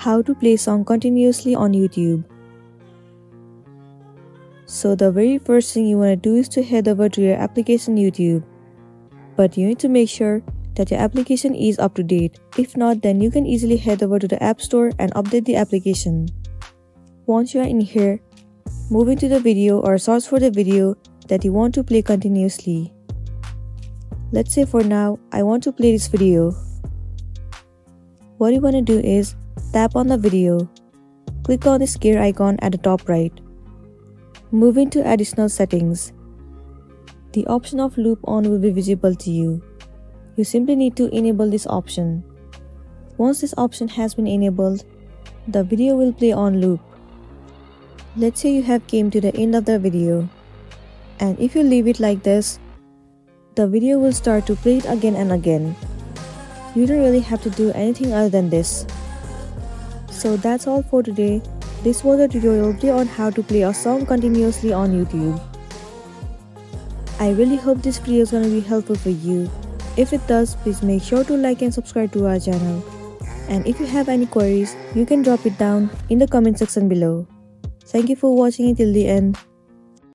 How to play song continuously on YouTube. So the very first thing you want to do is to head over to your application YouTube. But you need to make sure that your application is up to date. If not, then you can easily head over to the App Store and update the application. Once you are in here, move into the video or search for the video that you want to play continuously. Let's say for now, I want to play this video. What you want to do is tap on the video. Click on this gear icon at the top right. Move into additional settings. The option of loop on will be visible to you. You simply need to enable this option. Once this option has been enabled, the video will play on loop. Let's say you have came to the end of the video. And if you leave it like this, the video will start to play it again and again. You don't really have to do anything other than this. So that's all for today. This was a tutorial on how to play a song continuously on YouTube. I really hope this video is going to be helpful for you. If it does, please make sure to like and subscribe to our channel. And if you have any queries, you can drop it down in the comment section below. Thank you for watching it till the end.